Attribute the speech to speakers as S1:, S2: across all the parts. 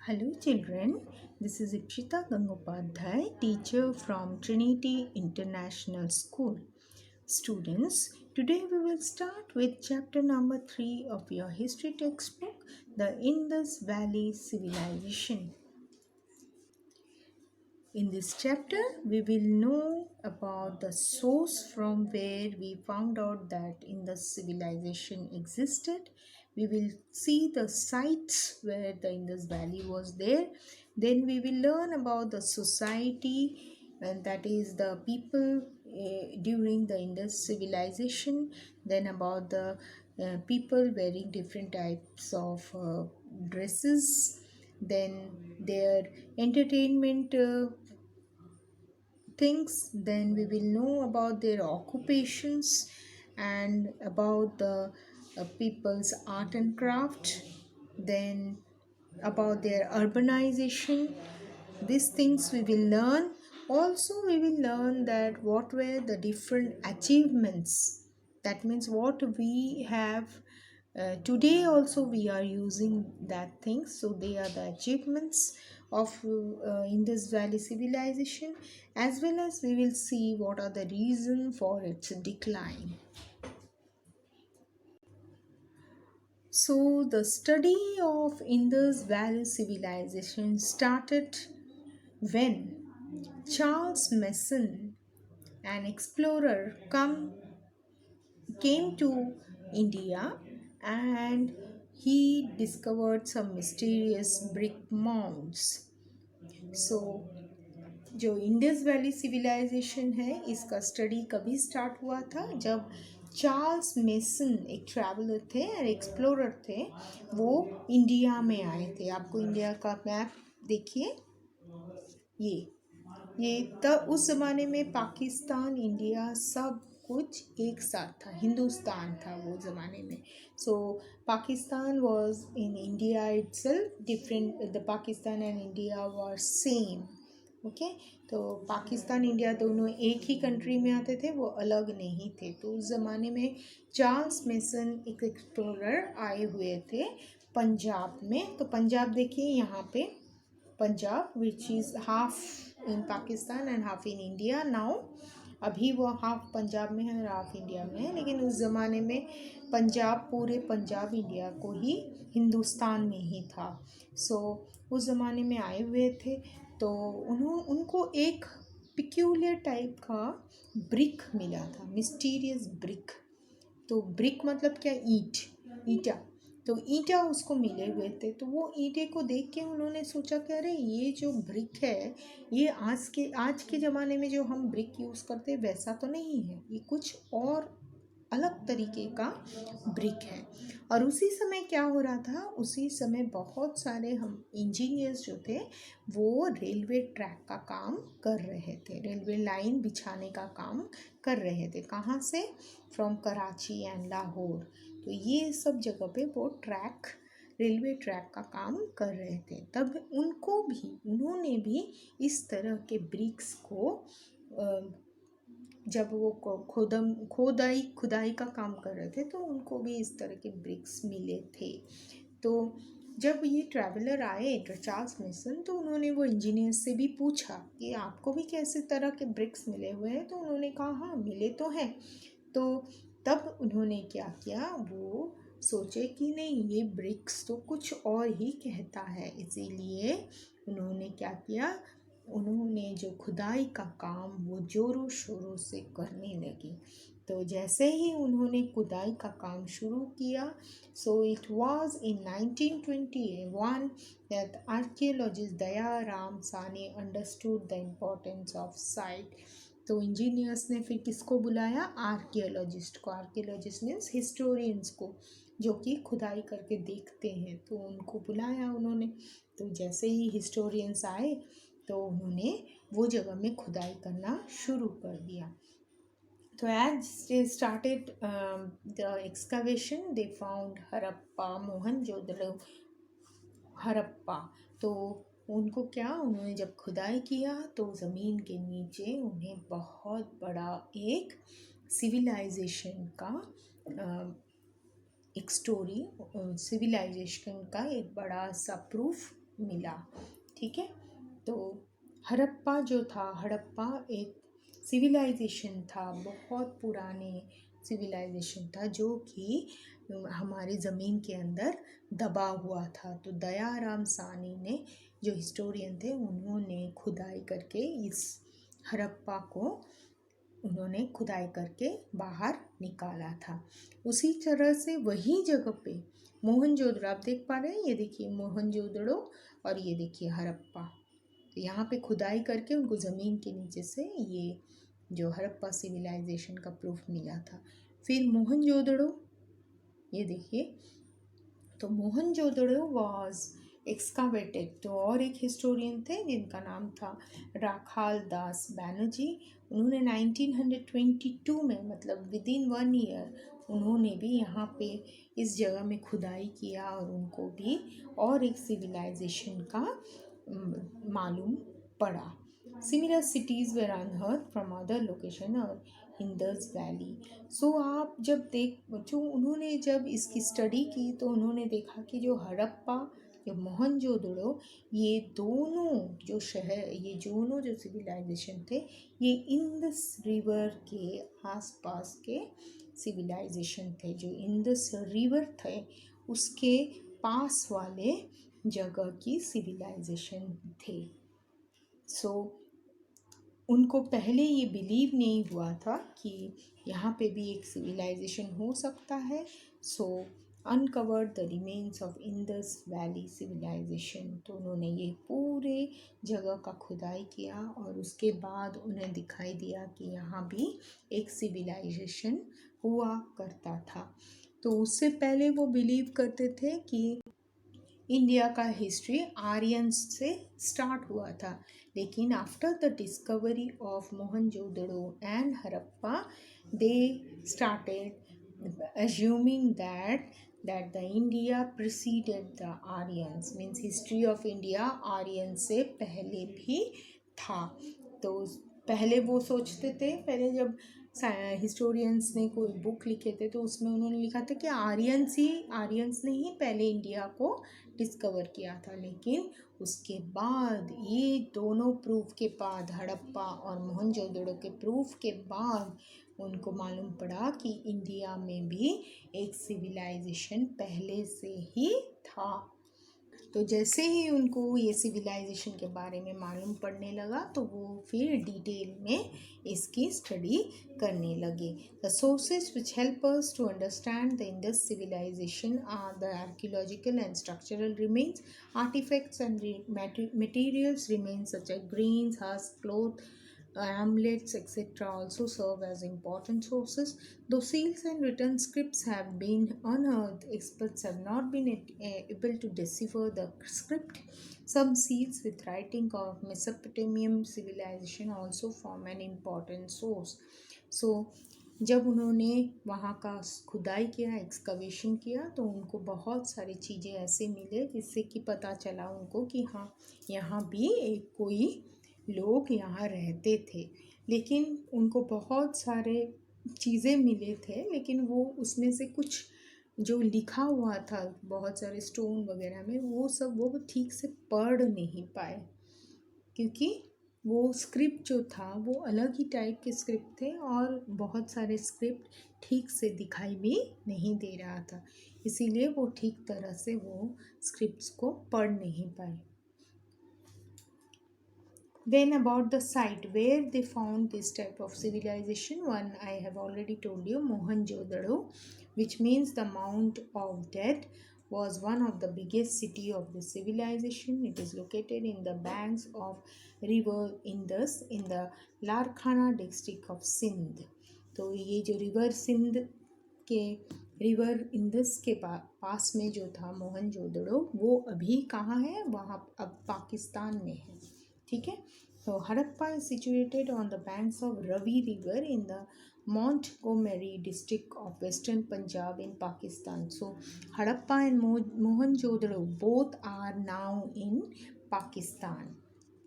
S1: Hello children, this is Ipshita Gangopadhyay, teacher from Trinity International School. Students, today we will start with chapter number 3 of your history textbook, the Indus Valley Civilization. In this chapter, we will know about the source from where we found out that Indus civilization existed. We will see the sites where the Indus Valley was there. Then we will learn about the society, and that is the people during the Indus civilization. Then about the people wearing different types of dresses. Then their entertainment things. Then we will know about their occupations and about the people's art and craft, then about their urbanization. These things we will learn. Also we will learn that what were the different achievements, that means what we have today also we are using that things, so they are the achievements of Indus Valley civilization, as well as we will see what are the reason for its decline. So the study of Indus Valley civilization started when Charles Mason, an explorer, came to India, and he discovered some mysterious brick mounds. So जो Indus valley civilisation है इसका study कभी start हुआ था जब Charles mason एक traveller थे और एक्सप्लोरर थे, वो इंडिया में आए थे। आपको इंडिया का मैप देखिए, ये तब उस ज़माने में पाकिस्तान इंडिया सब कुछ एक साथ था, हिंदुस्तान था वो ज़माने में। So Pakistan was in India itself different, the Pakistan and India were same. Okay, तो पाकिस्तान इंडिया दोनों एक ही कंट्री में आते थे, वो अलग नहीं थे। तो उस ज़माने में चार्ल्स मेसन एक एक्सप्लोरर आए हुए थे पंजाब में। तो पंजाब देखिए यहाँ पे, Punjab which is half in Pakistan and half in India now. अभी वो हाफ पंजाब में है और हाफ इंडिया में है, लेकिन उस ज़माने में पंजाब, पूरे पंजाब इंडिया को ही हिंदुस्तान में ही था। सो उस ज़माने में आए हुए थे, तो उनको एक पिक्यूलियर टाइप का ब्रिक मिला था, मिस्टीरियस ब्रिक। तो ब्रिक मतलब क्या, ईटा। तो ईटा उसको मिले हुए थे, तो वो ईंटे को देख के उन्होंने सोचा कि अरे ये जो ब्रिक है, ये आज के ज़माने में जो हम ब्रिक यूज़ करते हैं वैसा तो नहीं है, ये कुछ और अलग तरीके का ब्रिक है। और उसी समय क्या हो रहा था, उसी समय बहुत सारे हम इंजीनियर्स जो थे वो रेलवे ट्रैक का काम कर रहे थे, रेलवे लाइन बिछाने का काम कर रहे थे। कहाँ से? From Karachi and Lahore. तो ये सब जगह पे वो रेलवे ट्रैक का काम कर रहे थे। तब उन्होंने भी इस तरह के ब्रिक्स को जब वो खुदाई का काम कर रहे थे, तो उनको भी इस तरह के ब्रिक्स मिले थे। तो जब ये ट्रैवलर आए चार्ल्स मेसन, तो उन्होंने वो इंजीनियर से भी पूछा कि आपको भी कैसे तरह के ब्रिक्स मिले हुए हैं? तो उन्होंने कहा हाँ मिले तो हैं। तो तब उन्होंने क्या किया, वो सोचे कि नहीं, ये ब्रिक्स तो कुछ और ही कहता है। इसीलिए उन्होंने क्या किया, उन्होंने जो खुदाई का काम वो ज़ोरों शोरों से करने लगी। तो जैसे ही उन्होंने खुदाई का काम शुरू किया, so it was in 1921 that archaeologist Daya Ram Sane understood the importance of site. तो इंजीनियर्स ने फिर किसको बुलाया, आर्कियोलॉजिस्ट को। आर्कियोलॉजिस्ट मीन्स हिस्टोरियंस को, जो कि खुदाई करके देखते हैं, तो उनको बुलाया उन्होंने। तो जैसे ही हिस्टोरियंस आए, तो उन्होंने वो जगह में खुदाई करना शुरू कर दिया। तो as they started the excavation, they found Harappa, Mohenjodaro, Harappa. तो उनको क्या, उन्होंने जब खुदाई किया तो ज़मीन के नीचे उन्हें बहुत बड़ा एक सिविलाइजेशन का एक स्टोरी, सिविलाइजेशन का एक बड़ा सा प्रूफ मिला। ठीक है, तो हड़प्पा जो था, हड़प्पा एक सिविलाइजेशन था, बहुत पुराने सिविलाइजेशन था जो कि हमारी ज़मीन के अंदर दबा हुआ था। तो दयाराम सानी ने, जो हिस्टोरियन थे, उन्होंने खुदाई करके इस हड़प्पा को उन्होंने खुदाई करके बाहर निकाला था। उसी तरह से वही जगह पे मोहनजोदड़ो, आप देख पा रहे हैं, ये देखिए मोहनजोदड़ो और ये देखिए हड़प्पा। तो यहाँ पे खुदाई करके उनको ज़मीन के नीचे से ये जो हड़प्पा सिविलाइजेशन का प्रूफ मिला था। फिर मोहनजोदड़ो, ये देखिए, तो मोहनजोदड़ो वाज एक्सकावेटेड। तो और एक हिस्टोरियन थे जिनका नाम था राखाल दास बैनर्जी। उन्होंने 1922 में, मतलब विद इन 1 ईयर, उन्होंने भी यहाँ पे इस जगह में खुदाई किया और उनको भी और एक सिविलाइजेशन का मालूम पड़ा। Similar cities were unearthed from other location और इंदस वैली। सो आप जब जो उन्होंने जब इसकी स्टडी की तो उन्होंने देखा कि जो हड़प्पा, जो मोहनजोदड़ो, ये दोनों जो शहर, ये दोनों जो सिविलाइजेशन थे, ये इंदस रिवर के आसपास के सिविलाइजेशन थे। जो इंदस रिवर थे उसके पास वाले जगह की सिविलाइजेशन थे। सो उनको पहले ये बिलीव नहीं हुआ था कि यहाँ पे भी एक सिविलाइजेशन हो सकता है। So uncovered the remains of Indus valley civilisation. तो उन्होंने ये पूरे जगह का खुदाई किया और उसके बाद उन्हें दिखाई दिया कि यहाँ भी एक सिविलाइजेशन हुआ करता था। तो उससे पहले वो बिलीव करते थे कि इंडिया का हिस्ट्री आर्यंस से स्टार्ट हुआ था, लेकिन after the discovery of Mohenjodaro and Harappa they started assuming that the India preceded the Aryans, means history of India Aryan से पहले भी था। तो पहले वो सोचते थे, पहले जब हिस्टोरियंस ने कोई बुक लिखे थे तो उसमें उन्होंने लिखा था कि आर्यंस ने ही पहले इंडिया को डिस्कवर किया था। लेकिन उसके बाद ये दोनों प्रूफ के बाद, हड़प्पा और मोहनजोदड़ो के प्रूफ के बाद, उनको मालूम पड़ा कि इंडिया में भी एक सिविलाइजेशन पहले से ही था। तो जैसे ही उनको ये सिविलाइजेशन के बारे में मालूम पड़ने लगा तो वो फिर डिटेल में इसकी स्टडी करने लगे। The sources which help us to understand the Indus civilisation are the archaeological and structural remains, artifacts and materials remains such as grains, husk, cloth, amulets, etc. also serve as important sources. Though seals and written scripts have been unearthed, experts have not been able to decipher the script. Some seals with writing of Mesopotamian civilization also form an important source. So जब उन्होंने वहाँ का खुदाई किया, excavation किया, तो उनको बहुत सारी चीज़ें ऐसे मिले जिससे कि पता चला उनको कि हाँ, यहाँ भी एक कोई लोग यहाँ रहते थे। लेकिन उनको बहुत सारे चीज़ें मिले थे, लेकिन वो उसमें से कुछ जो लिखा हुआ था बहुत सारे स्टोन वगैरह में, वो सब वो ठीक से पढ़ नहीं पाए, क्योंकि वो स्क्रिप्ट जो था वो अलग ही टाइप के स्क्रिप्ट थे और बहुत सारे स्क्रिप्ट ठीक से दिखाई भी नहीं दे रहा था, इसीलिए वो ठीक तरह से वो स्क्रिप्ट्स को पढ़ नहीं पाए। Then about the site where they found this type of civilization, one I have already told you, Mohenjo-daro, which means the Mount of Dead, was one of the biggest city of the civilization. It is located in the banks of river Indus in the Larkana district of Sindh. तो ये जो river Sindh के river Indus के पास में जो था मोहनजोदड़ो, वो अभी कहाँ है, वहाँ अब पाकिस्तान में है। ठीक है, तो Harappa is situated on the banks of Ravi river in the Montgomery district of western Punjab in Pakistan. So Harappa and Mohenjo-daro both are now in Pakistan.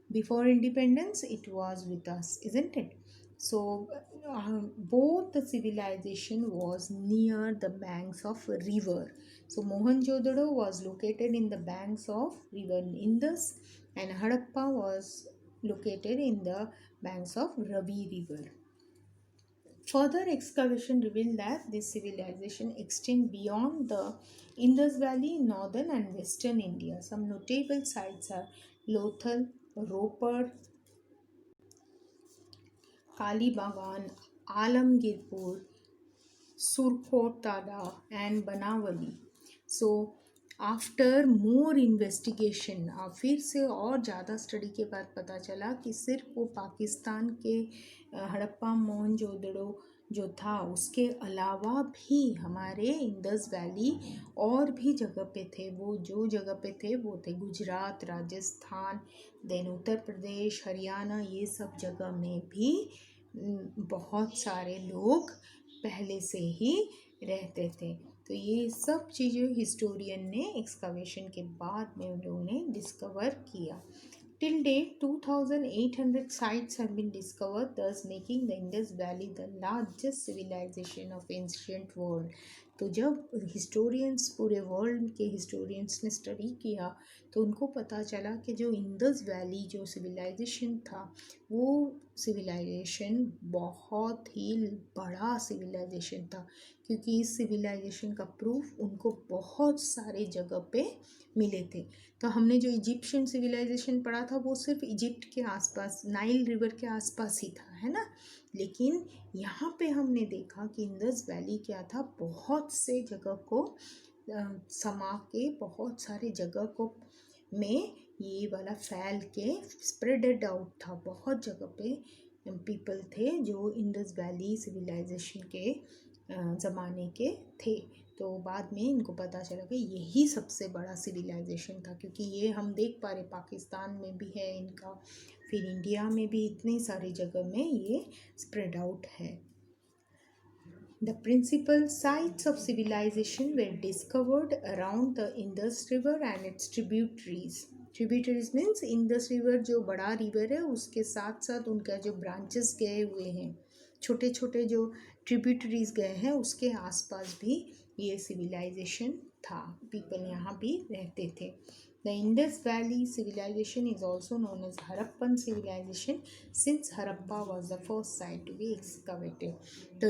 S1: Before independence it was with us, isn't it? So both the civilization was near the banks of river. So Mohenjo-daro was located in the banks of river Indus, and Harappa was located in the banks of Ravi river. Further excavation revealed that this civilization extended beyond the Indus Valley in northern and western India. Some notable sites are Lothal, Ropar, Kalibagan, Alamgirpur, Surkotada, and Banawali. So after more investigation फिर से और ज़्यादा study के बाद पता चला कि सिर्फ वो पाकिस्तान के हड़प्पा मोहनजोदड़ो जो था उसके अलावा भी हमारे इंडस वैली और भी जगह पे थे। वो जो जगह पे थे वो थे गुजरात, राजस्थान, देन उत्तर प्रदेश, हरियाणा, ये सब जगह में भी बहुत सारे लोग पहले से ही रहते थे। तो ये सब चीज़ें हिस्टोरियन ने एक्सकवेशन के बाद में उन लोगों ने डिस्कवर किया। Till date, 2,800 sites have been discovered, thus making the Indus Valley the largest civilization of ancient world. तो जब हिस्टोरियंस पूरे वर्ल्ड के हिस्टोरियंस ने स्टडी किया तो उनको पता चला कि जो इंडस वैली जो सिविलाइजेशन था वो सिविलाइजेशन बहुत ही बड़ा सिविलाइजेशन था, क्योंकि इस सिविलाइजेशन का प्रूफ उनको बहुत सारे जगह पे मिले थे। तो हमने जो इजिप्शियन सिविलाइजेशन पढ़ा था वो सिर्फ इजिप्ट के आसपास, नाइल रिवर के आसपास ही था, है ना। लेकिन यहाँ पे हमने देखा कि इंडस वैली क्या था, बहुत से जगह को समा के, बहुत सारे जगह को में ये वाला फैल के स्प्रेडेड आउट था। बहुत जगह पे पीपल थे जो इंडस वैली सिविलाइजेशन के ज़माने के थे। तो बाद में इनको पता चला कि यही सबसे बड़ा सिविलाइजेशन था, क्योंकि ये हम देख पा रहे पाकिस्तान में भी है इनका, फिर इंडिया में भी इतनी सारी जगह में ये स्प्रेड आउट है। The principal sites of civilization were discovered around the Indus River and its tributaries. Tributaries means Indus River जो बड़ा रिवर है उसके साथ साथ उनका जो ब्रांचेस गए हुए हैं, छोटे छोटे जो ट्रिब्यूटरीज गए हैं उसके आसपास भी ये सिविलाइजेशन था, पीपल यहाँ भी रहते थे। The Indus Valley civilization is also known as Harappan civilization since Harappa was the first site to be excavated. तो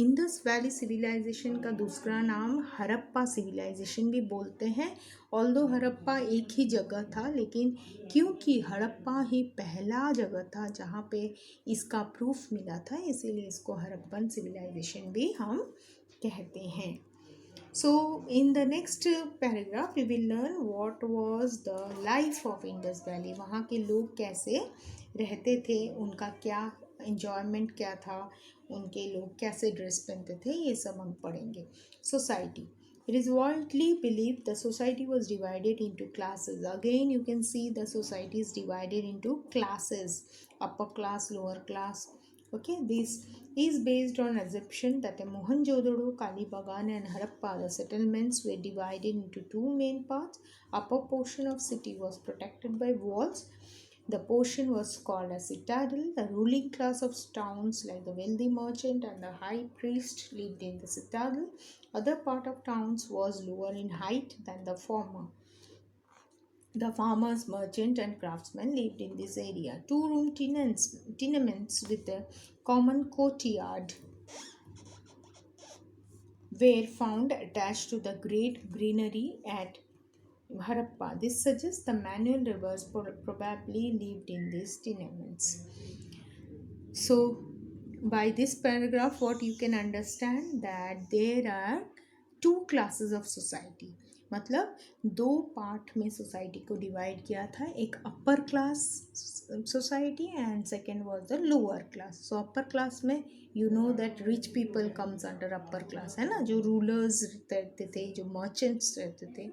S1: इंडस वैली सिविलाइजेशन का दूसरा नाम हड़प्पा सिविलाइजेशन भी बोलते हैं। ऑल्दो हड़प्पा एक ही जगह था, लेकिन क्योंकि हड़प्पा ही पहला जगह था जहाँ पे इसका प्रूफ मिला था, इसीलिए इसको हड़प्पन सिविलाइजेशन भी हम कहते हैं। So in the next paragraph we will learn what was the life of Indus Valley. वहाँ के लोग कैसे रहते थे, उनका क्या enjoyment क्या था, उनके लोग कैसे ड्रेस पहनते थे, ये सब हम पढ़ेंगे। Society. It is widely believed the society was divided into classes. Again you can see the society is divided into classes, upper class, lower class. Okay, this is based on assumption that the Mohenjo-daro, Kalibagan and Harappa, the settlements were divided into two main parts. Upper portion of city was protected by walls. The portion was called a citadel. The ruling class of towns like the wealthy merchant and the high priest lived in the citadel. Other part of towns was lower in height than the former. The farmers, merchant and craftsmen lived in this area. Two-room tenements with a common courtyard were found attached to the great granary at Harappa. This suggests the manual laborers probably lived in these tenements. So, by this paragraph, what you can understand that there are two classes of society. मतलब दो part में society को divide किया था, एक upper class society and second was the lower class. So upper class में you know that rich people comes under upper class, है ना, जो रूलर्स रहते थे, जो मर्चेंट्स रहते थे,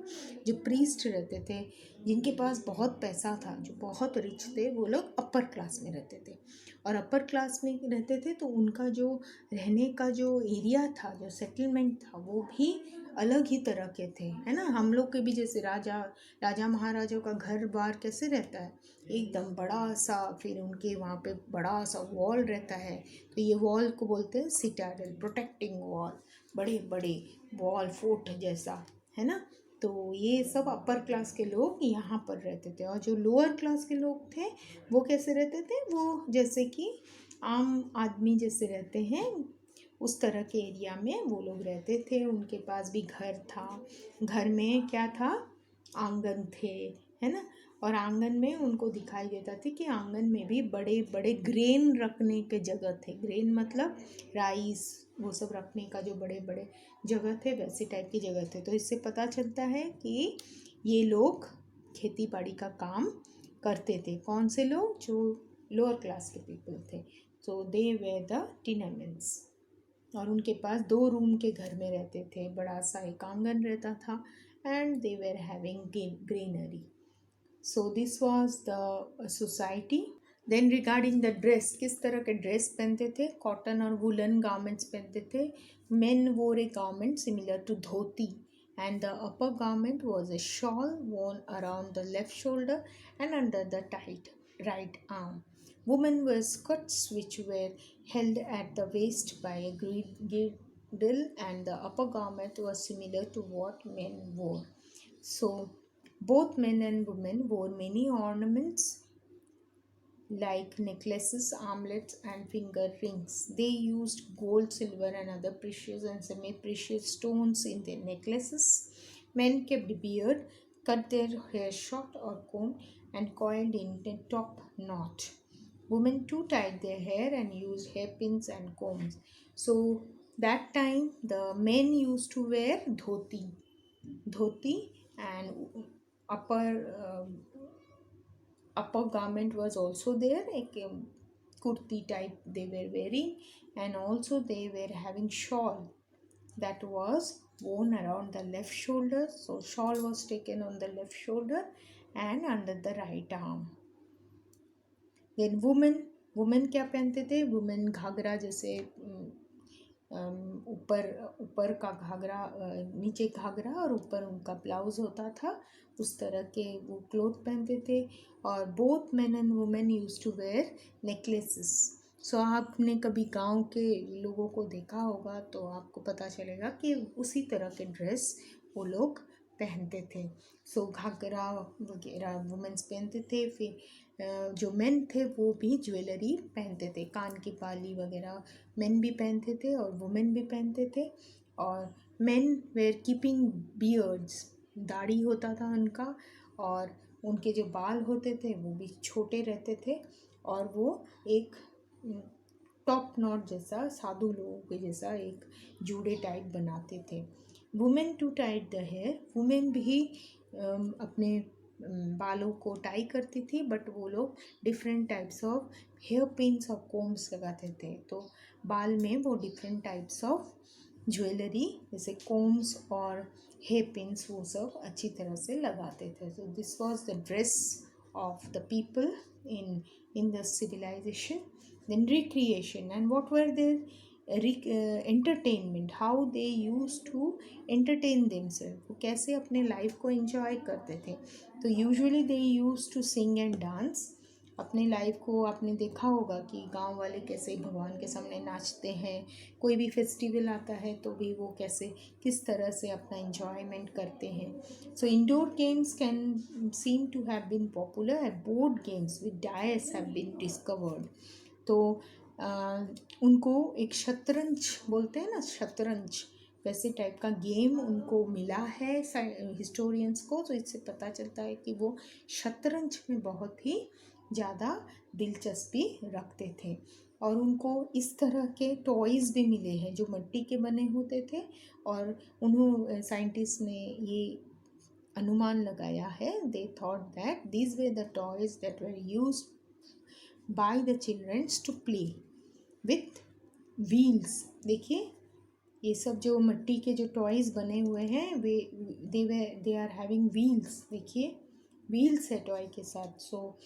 S1: जो प्रीस्ट रहते थे, जिनके पास बहुत पैसा था, जो बहुत रिच थे, वो लोग अपर क्लास में रहते थे। और अपर क्लास में रहते थे तो उनका जो रहने का जो एरिया था, जो सेटलमेंट था, वो भी अलग ही तरह के थे, है ना। हम लोग के भी जैसे राजा राजा महाराजाओं का घर बार कैसे रहता है, एकदम बड़ा सा, फिर उनके वहाँ पे बड़ा सा वॉल रहता है, तो ये वॉल को बोलते हैं सिटाडल, प्रोटेक्टिंग वॉल, बड़े बड़े वॉल फोर्ट जैसा, है ना। तो ये सब अपर क्लास के लोग यहाँ पर रहते थे, और जो लोअर क्लास के लोग थे वो कैसे रहते थे, वो जैसे कि आम आदमी जैसे रहते हैं उस तरह के एरिया में वो लोग रहते थे। उनके पास भी घर था, घर में क्या था, आंगन थे, है ना। और आंगन में उनको दिखाई देता था कि आंगन में भी बड़े बड़े ग्रेन रखने के जगह थे, ग्रेन मतलब राइस वो सब रखने का जो बड़े बड़े जगह थे, वैसे टाइप की जगह थे। तो इससे पता चलता है कि ये लोग खेती बाड़ी का काम करते थे। कौन से लोग, जो लोअर क्लास के पीपल थे। सो दे वेर द टीनमेंट्स। और उनके पास 2 रूम के घर में रहते थे, बड़ा सा एक आंगन रहता था, and they were having greenery. So this was the society. Then regarding the dress, किस तरह के ड्रेस पहनते थे, कॉटन और वुलन गारमेंट्स पहनते थे। Men wore a garment similar to dhoti, and the upper garment was a shawl worn around the left shoulder and under the tight right arm. Women wore skirts which were held at the waist by a girdle, and the upper garment was similar to what men wore. So both men and women wore many ornaments like necklaces, armlets, and finger rings. They used gold, silver, and other precious and semi precious stones in their necklaces. Men kept beard, cut their hair short or combed, and coiled in a top knot. Women too tied their hair and used hairpins and combs. So, that time the men used to wear dhoti, and upper garment was also there, like kurti type they were wearing, and also they were having shawl that was worn around the left shoulder. So shawl was taken on the left shoulder and under the right arm. Then women क्या पहनते थे, women Ghaghara, जैसे ऊपर ऊपर का घाघरा, नीचे घाघरा और ऊपर उनका ब्लाउज होता था, उस तरह के वो क्लोथ पहनते थे। और both men and women use to wear necklaces. So आपने कभी गांव के लोगों को देखा होगा तो आपको पता चलेगा कि उसी तरह के ड्रेस वो लोग पहनते थे। सो घाघरा वगैरह वुमेन्स पहनते थे। फिर जो मेन थे वो भी ज्वेलरी पहनते थे, कान की बाली वगैरह मेन भी पहनते थे और वुमेन भी पहनते थे। और मेन वेयर कीपिंग बियर्ड्स, दाढ़ी होता था उनका, और उनके जो बाल होते थे वो भी छोटे रहते थे, और वो एक टॉप नॉट जैसा, साधु लोगों के जैसा एक जूड़े टाइप बनाते थे। Women to tied the hair, women भी अपने बालों को टाई करती थी, बट वो लोग different types of hair pins और कोम्स लगाते थे। तो बाल में वो डिफरेंट टाइप्स ऑफ ज्वेलरी जैसे कोम्स और हेयर पिन्स वो सब अच्छी तरह से लगाते थे। So this was the dress of the people in the civilization. Then recreation, and what were their entertainment, how they used to entertain themselves, वो कैसे अपने लाइफ को एंजॉय करते थे। तो usually they use to sing and dance. अपने life को आपने देखा होगा कि गांव वाले कैसे भगवान के सामने नाचते हैं, कोई भी फेस्टिवल आता है तो भी वो कैसे किस तरह से अपना एंजॉयमेंट करते हैं। So indoor games can seem to have been popular and board games with dice have been discovered. तो उनको एक शतरंज बोलते हैं ना, शतरंज वैसे टाइप का गेम उनको मिला है हिस्टोरियंस को। तो इससे पता चलता है कि वो शतरंज में बहुत ही ज़्यादा दिलचस्पी रखते थे। और उनको इस तरह के टॉयज़ भी मिले हैं जो मिट्टी के बने होते थे, और उन्होंने साइंटिस्ट ने ये अनुमान लगाया है, they thought that these way the toys that were used by the childrens to play with wheels. देखिए ये सब जो मिट्टी के जो टॉयज़ बने हुए हैं वे दे आर हैविंग व्हील्स। देखिए व्हील्स है टॉय के साथ। सो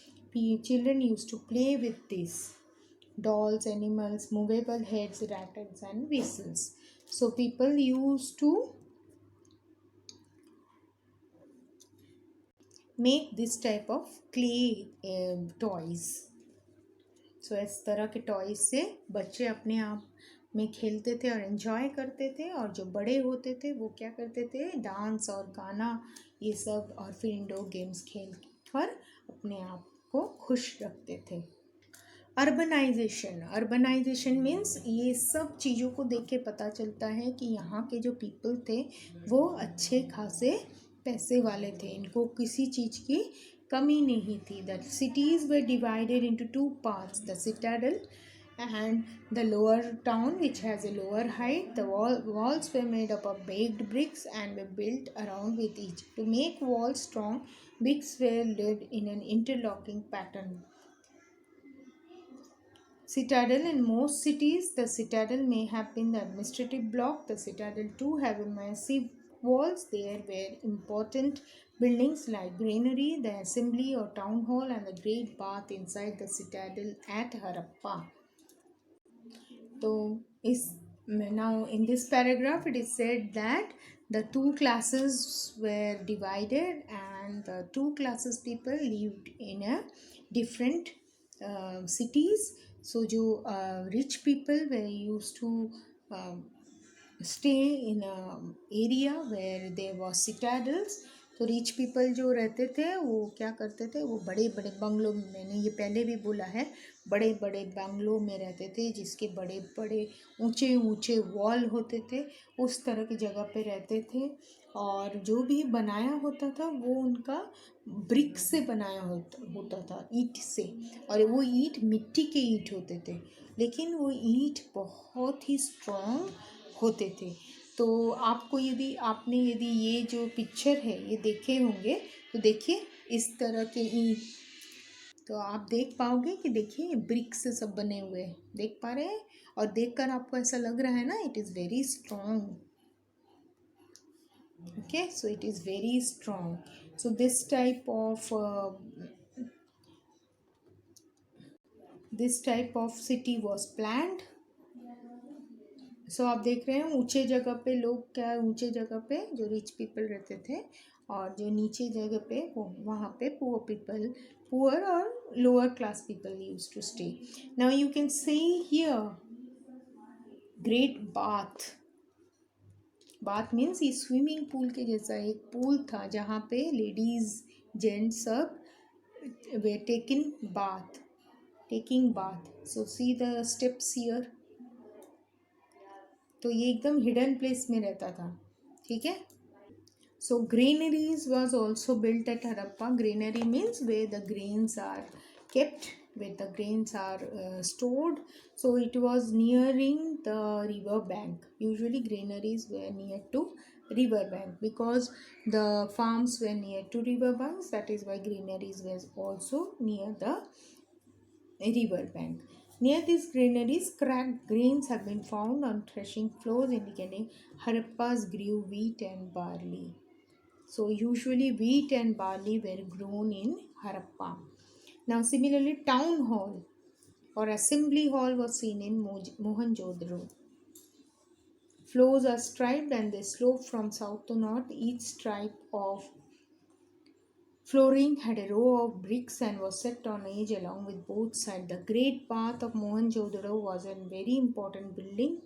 S1: children used to play with this dolls, animals, movable heads, rattles, and whistles. So people used to make this type of clay toys. सो इस तरह के टॉयज से बच्चे अपने आप में खेलते थे और एंजॉय करते थे, और जो बड़े होते थे वो क्या करते थे, डांस और गाना ये सब और फिर इंडोर गेम्स खेल कर अपने आप को खुश रखते थे। अर्बनाइजेशन मीन्स ये सब चीज़ों को देख के पता चलता है कि यहाँ के जो पीपल थे वो अच्छे खासे पैसे वाले थे, इनको किसी चीज़ की कमी नहीं थी। The cities were divided into two parts, the citadel and the lower town which has a lower height. The walls were made up of baked bricks and were built around with each. To make walls strong, bricks were laid in an interlocking pattern. Citadel. In most cities, the citadel may have been the administrative block. The citadel too have a massive walls. There were important buildings like granary, the assembly or town hall, and the great bath inside the citadel at Harappa. So, now in this paragraph it is said that the two classes were divided and the two classes people lived in a different cities. So जो rich people were used to stay in a area where there was citadels. तो rich people जो रहते थे वो क्या करते थे, वो बड़े बड़े बंगलों में, मैंने ये पहले भी बोला है, बड़े बड़े बंगलों में रहते थे जिसके बड़े बड़े ऊंचे ऊंचे वॉल होते थे, उस तरह की जगह पे रहते थे। और जो भी बनाया होता था वो उनका ब्रिक से बनाया होता था, ईंट से, और वो ईंट मिट्टी के ईंट होते थे, लेकिन वो ईंट बहुत ही स्ट्रॉन्ग होते थे। तो आपको यदि ये जो पिक्चर है ये देखे होंगे तो देखिए इस तरह के ईंट, तो आप देख पाओगे कि देखिए ब्रिक से सब बने हुए हैं, देख पा रहे हैं, और देखकर आपको ऐसा लग रहा है ना, it is very strong. Okay, so it is very strong. So this type of city was planned. So आप देख रहे हैं ऊंचे जगह पे लोग, क्या ऊंचे जगह पे जो रिच पीपल रहते थे, और जो नीचे जगह पे वो वहाँ पे पुअर और lower class people used to stay. Now you can see here great bath. Bath means ये स्विमिंग पूल के जैसा एक पूल था जहाँ पे लेडीज जेंट्स सब were taking bath. So see the steps here. तो ये एकदम हिडन प्लेस में रहता था, ठीक है. सो granaries was also built at Harappa. Granary means where the grains are kept, where the grains are stored. So it was nearing the river bank. Usually granaries were near to river bank because the farms were near to river banks. That is why granaries was also near the river bank. Near these granaries, cracked grains have been found on threshing floors, indicating Harappas grew wheat and barley. So usually wheat and barley were grown in Harappa. Now similarly, town hall or assembly hall was seen in Mohenjo-daro. Floors are striped and they slope from south to north. Each stripe of flooring had a row of bricks and was set on edge along with both sides. The Great Bath of Mohenjo-daro was a very important building.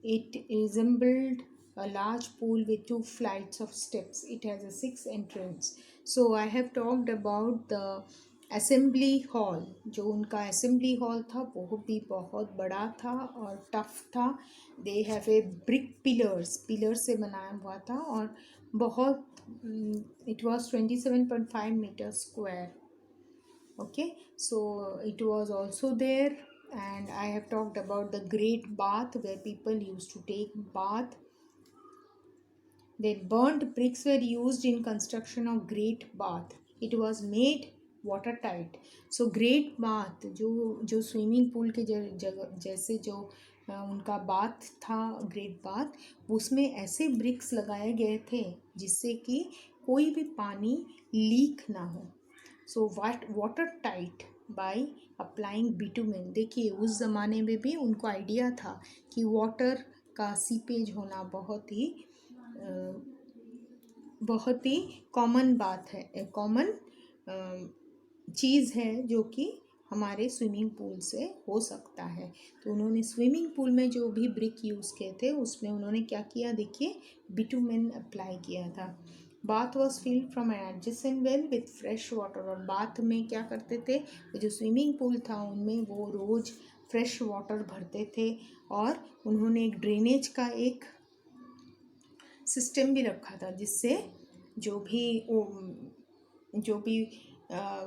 S1: It resembled a large pool with 2 flights of steps. It has a 6 entrance. So I have talked about the assembly hall. जो उनका assembly hall था वो भी बहुत बड़ा था और tough था. They have a brick pillars से बनाया हुआ था और बहुत it was 27.5 meters square. Okay, so it was also there. And I have talked about the great bath where people used to take bath. Then burnt bricks were used in construction of great bath. It was made watertight. So great bath जो swimming pool के जगह जैसे जो उनका bath था, great bath, उसमें ऐसे BRICS लगाए गए थे जिससे कि कोई भी पानी लीक ना हो. So water tight by applying bitumen. देखिए उस ज़माने में भी उनको आइडिया था कि वाटर का सीपेज होना बहुत ही कॉमन बात है, कॉमन चीज़ है जो कि हमारे स्विमिंग पूल से हो सकता है। तो उन्होंने स्विमिंग पूल में जो भी ब्रिक यूज़ किए थे उसमें उन्होंने क्या किया, देखिए, बिटुमेन अप्लाई किया था। Bath was filled from adjacent well with fresh water, और बाथ में क्या करते थे, जो स्विमिंग पूल था उनमें वो रोज़ फ्रेश वाटर भरते थे, और उन्होंने एक ड्रेनेज का एक सिस्टम भी रखा था जिससे जो भी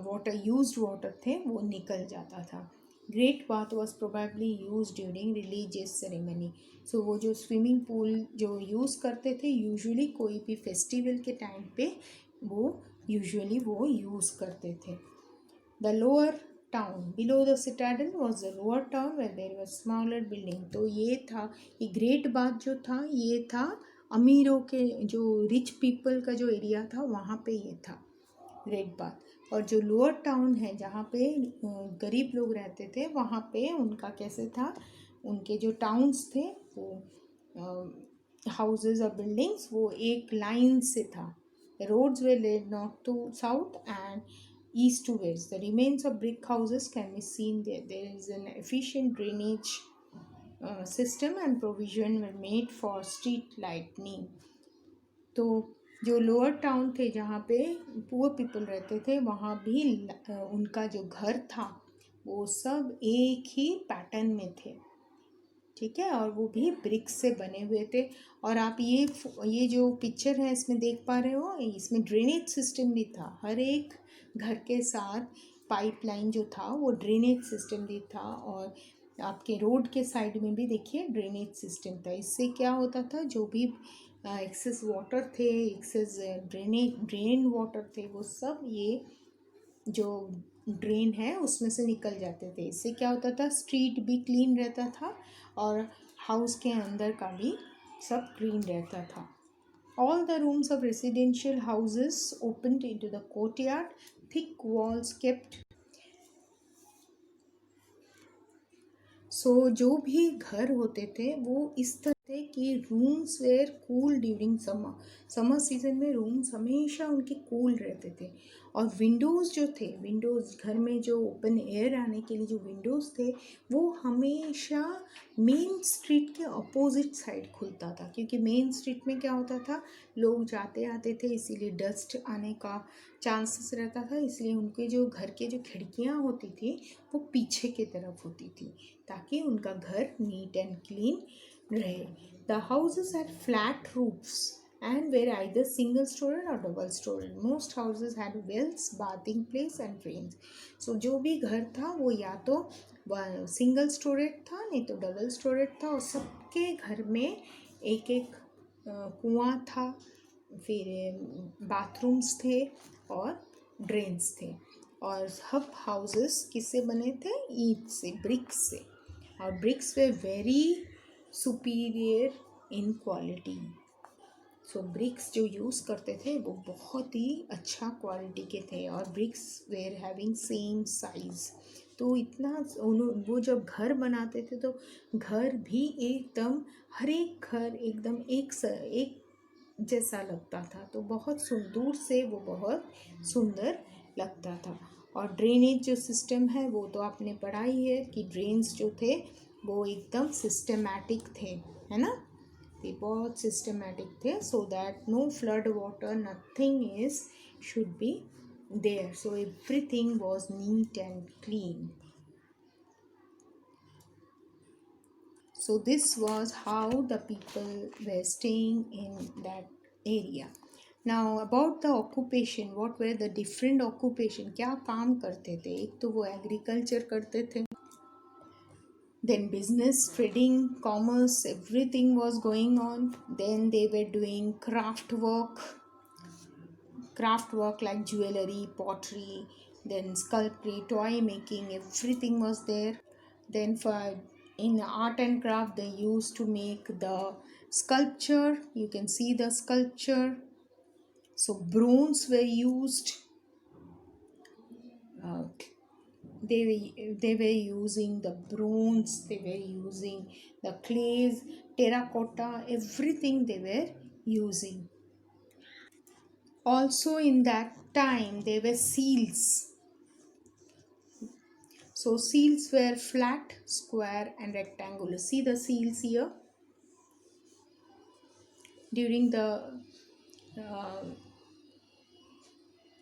S1: वाटर यूज्ड वाटर थे वो निकल जाता था। Great bath was probably use during religious ceremony. So वो जो स्विमिंग पूल जो यूज़ करते थे यूजुअली कोई भी फेस्टिवल के टाइम पे वो वो यूज़ करते थे। The lower town below the citadel was the lower town where there was smaller building. तो ये था, ये ग्रेट बाथ जो था ये था अमीरों के, जो रिच पीपल का जो एरिया था वहाँ पे ये था ग्रेट बाथ। और जो लोअर टाउन है जहाँ पे गरीब लोग रहते थे वहाँ पे उनका कैसे था, उनके जो टाउन्स थे वो हाउसेज और बिल्डिंग्स वो एक लाइन से था। Roads were laid north to south and east to west. The remains of brick houses can be seen there. There is an efficient drainage system and provision were made for street lighting. तो जो lower town थे जहाँ पे poor people रहते थे वहाँ भी उनका जो घर था वो सब एक ही पैटर्न में थे, ठीक है, और वो भी ब्रिक्स से बने हुए थे। और आप ये जो पिक्चर है इसमें देख पा रहे हो, इसमें ड्रेनेज सिस्टम भी था। हर एक घर के साथ पाइपलाइन जो था वो ड्रेनेज सिस्टम भी था, और आपके रोड के साइड में भी देखिए ड्रेनेज सिस्टम था। इससे क्या होता था, जो भी एक्सेस वाटर थे, एक्सेस ड्रेन वाटर थे, वो सब ये जो ड्रेन है उसमें से निकल जाते थे। इससे क्या होता था, स्ट्रीट भी क्लीन रहता था और हाउस के अंदर का भी सब क्लीन रहता था। All the rooms of residential houses opened into the courtyard, thick walls kept. So जो भी घर होते थे वो इस तरह थे कि rooms were cool during summer season में रूम्स हमेशा उनके कूल रहते थे। और विंडोज़ जो थे, विंडोज़ घर में जो ओपन एयर आने के लिए जो विंडोज़ थे वो हमेशा मेन स्ट्रीट के अपोजिट साइड खुलता था, क्योंकि मेन स्ट्रीट में क्या होता था, लोग जाते आते थे इसीलिए डस्ट आने का चांसेस रहता था। इसलिए उनके जो घर के जो खिड़कियाँ होती थी वो पीछे की तरफ होती थी ताकि उनका घर नीट एंड क्लीन रहे। The houses had flat roofs and were either single storied or double storied. Most houses had wells, bathing place and drains. So जो भी घर था वो या तो सिंगल स्टोरेज था नहीं तो डबल स्टोरेज था, और सबके घर में एक एक कुआं था, फिर बाथरूम्स थे और ड्रेन्स थे। और सब हाउसेस किससे बने थे, ईंट से, ब्रिक्स से, और bricks were very superior in quality. So bricks जो यूज़ करते थे वो बहुत ही अच्छा क्वालिटी के थे, और bricks were having same size. तो इतना वो जब घर बनाते थे तो घर भी एकदम, हर एक घर एकदम एक जैसा लगता था। तो बहुत दूर से वो बहुत सुंदर लगता था। और ड्रेनेज जो सिस्टम है वो तो आपने पढ़ा ही है कि ड्रेन्स जो थे वो एकदम सिस्टमैटिक थे, है ना, ये बहुत सिस्टमैटिक थे, so that no flood water nothing is should be there, so everything was neat and clean. So this was how the people were staying in that area. Now about the occupation, what were the different occupation, क्या काम करते थे, एक तो वो agriculture करते थे, then business, trading, commerce, everything was going on. Then they were doing craft work like jewelry, pottery, then sculpture, toy making, everything was there. Then for in art and craft they used to make the sculpture, you can see the sculpture. So bronze were used, uh, they were using the bronze, they were using the clays, terracotta, everything they were using. Also in that time there were seals. So seals were flat, square and rectangular. See the seals here. During the uh,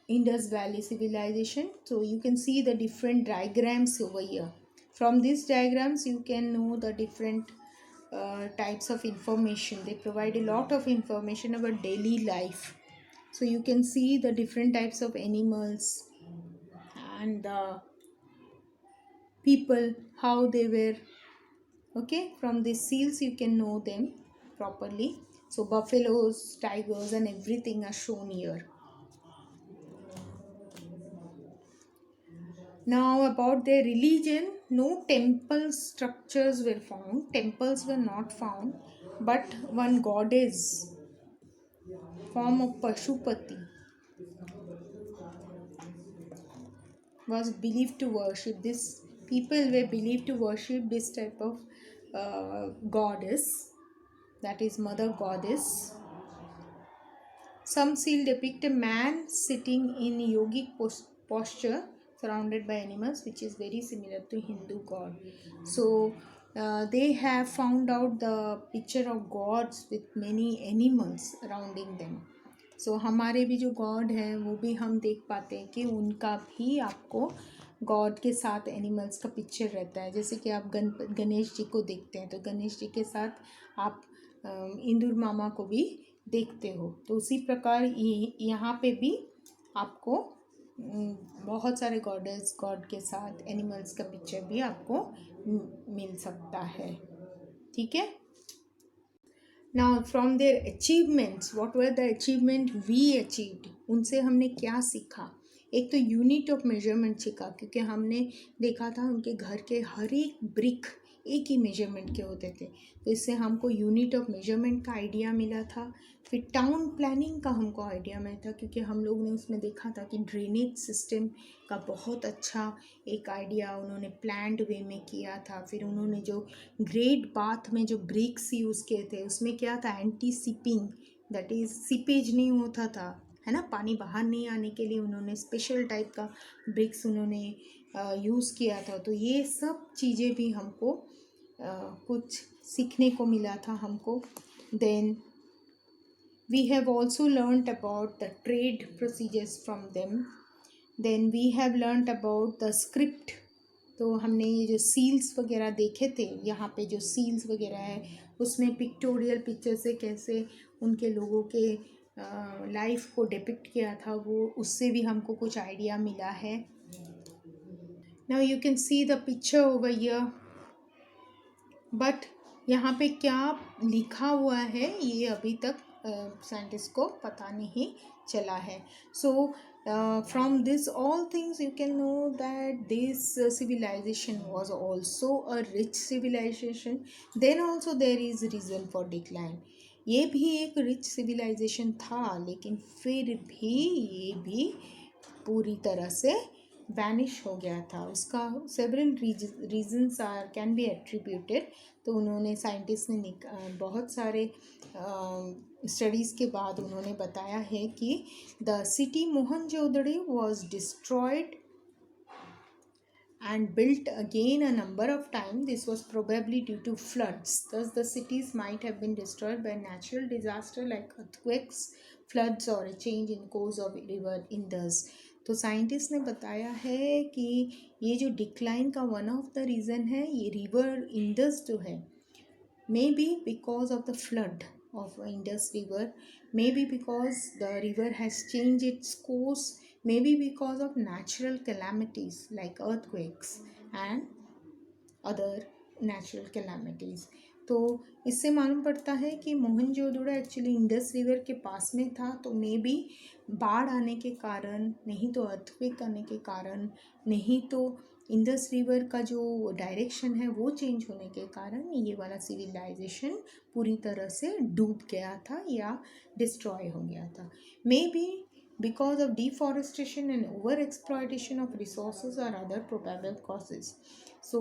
S1: Indus Valley civilization, so you can see the different diagrams over here. From these diagrams you can know the different types of information. They provide a lot of information about daily life. So you can see the different types of animals and people, how they were. Okay, from these seals you can know them properly. So buffaloes, tigers and everything are shown here. Now about their religion, no temple structures were found. Temples were not found, but one goddess, form of Pashupati, was believed to worship. This people were believed to worship this type of goddess, that is Mother Goddess. Some seal depict a man sitting in yogic posture surrounded by animals, which is very similar to Hindu god. So they have found out the picture of gods with many animals surrounding them. So हमारे भी जो God हैं वो भी हम देख पाते हैं कि उनका भी आपको गॉड के साथ एनिमल्स का पिक्चर रहता है. जैसे कि आप गणेश जी को देखते हैं तो गणेश जी के साथ आप इंदुर मामा को भी देखते हो. तो उसी प्रकार यहाँ पे भी आपको बहुत सारे गॉडेस गॉड के साथ एनिमल्स का पिक्चर भी आपको मिल सकता है. ठीक है. Now from their achievements, what were the achievement we achieved, उनसे हमने क्या सीखा. एक तो यूनिट ऑफ मेजरमेंट सीखा, क्योंकि हमने देखा था उनके घर के हर एक ब्रिक एक ही मेजरमेंट के होते थे. तो इससे हमको यूनिट ऑफ मेजरमेंट का आइडिया मिला था. फिर टाउन प्लानिंग का हमको आइडिया मिला था, क्योंकि हम लोग ने उसमें देखा था कि ड्रेनेज सिस्टम का बहुत अच्छा एक आइडिया उन्होंने प्लान्ड वे में किया था. फिर उन्होंने जो ग्रेट बाथ में जो ब्रिक्स यूज़ किए थे उसमें क्या था, anti seeping, that is seepage नहीं होता था, है ना, पानी बाहर नहीं आने के लिए उन्होंने स्पेशल टाइप का ब्रिक्स उन्होंने यूज़ किया था. तो ये सब चीज़ें भी हमको कुछ सीखने को मिला था हमको. Then we have also learned about the trade procedures from them. Then we have learned about the script. तो हमने ये जो सील्स वगैरह देखे थे, यहाँ पे जो सील्स वगैरह है उसमें पिक्टोरियल पिक्चर से कैसे उनके लोगों के लाइफ को डिपिक्ट किया था, वो उससे भी हमको कुछ आइडिया मिला है. Now you can see the picture over here, but यहाँ पे क्या लिखा हुआ है ये अभी तक साइंटिस्ट को पता नहीं चला है. सो from this all things you can know that this civilization was also a rich civilization. Then also there is reason for decline. ये भी एक रिच सिविलाइजेशन था, लेकिन फिर भी ये भी पूरी तरह से वैनिश हो गया था. उसका several reasons are can be attributed. तो उन्होंने साइंटिस्ट ने बहुत सारे स्टडीज़ के बाद उन्होंने बताया है कि the city Mohenjodaro was destroyed and built again a number of times. This was probably due to floods. Thus the cities might have been destroyed by natural disaster like earthquakes, floods or a change in course of river Indus. तो scientist ने बताया है कि ये जो decline का one of the reason है ये रिवर इंडस जो है, may be because of the flood of Indus River, maybe because the river has changed its course, maybe because of natural calamities like earthquakes and other natural calamities. तो इससे मालूम पड़ता है कि मोहनजोदड़ो एक्चुअली इंडस रिवर के पास में था. तो मे बी बाढ़ आने के कारण, नहीं तो अर्थक्वेक आने के कारण, नहीं तो इंडस रिवर का जो डायरेक्शन है वो चेंज होने के कारण ये वाला सिविलाइजेशन पूरी तरह से डूब गया था या डिस्ट्रॉय हो गया था. May be because of deforestation and over exploitation of resources or other probable causes. So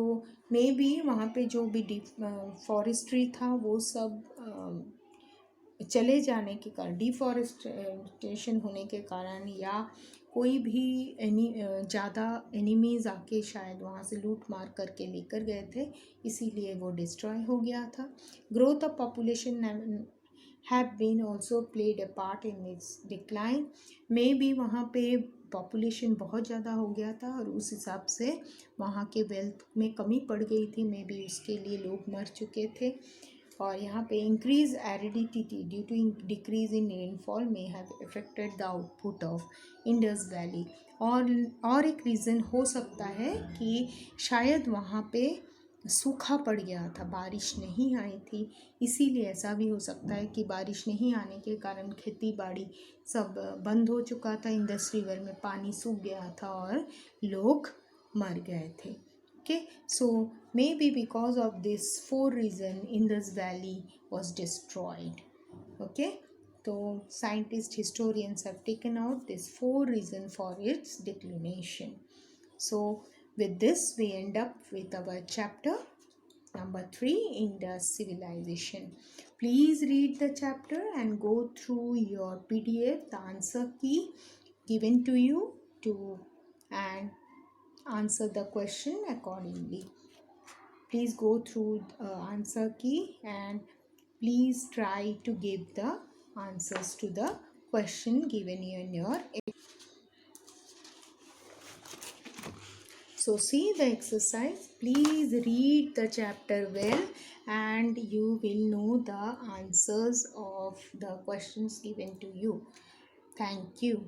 S1: maybe वहाँ पे जो भी फॉरेस्ट्री था वो सब चले जाने के कारण, डिफॉरेस्टेशन होने के कारण, या कोई भी ज़्यादा एनिमीज़ आके शायद वहाँ से लूट मार करके लेकर गए थे, इसीलिए वो डिस्ट्रॉय हो गया था. Growth of population have been also played a part in its decline. Maybe वहाँ पे पॉपुलेशन बहुत ज़्यादा हो गया था और उस हिसाब से वहाँ के वेल्थ में कमी पड़ गई थी, मे बी उसके लिए लोग मर चुके थे. और यहाँ पे increase aridity due to decrease in rainfall may have affected the output of Indus valley. और एक रीज़न हो सकता है कि शायद वहाँ पे सूखा पड़ गया था, बारिश नहीं आई थी, इसीलिए ऐसा भी हो सकता है कि बारिश नहीं आने के कारण खेती बाड़ी सब बंद हो चुका था, इंडस रिवर में पानी सूख गया था और लोग मर गए थे. Okay, so maybe because of this four reason Indus Valley was destroyed. Okay, so scientists, historians have taken out this four reason for its declination. So with this we end up with our chapter number 3, Indus civilization. Please read the chapter and go through your PDF, the answer key given to you, to and answer the question accordingly. Please go through answer key and please try to give the answers to the question given in your. So see the exercise. Please read the chapter well and you will know the answers of the questions given to you. Thank you.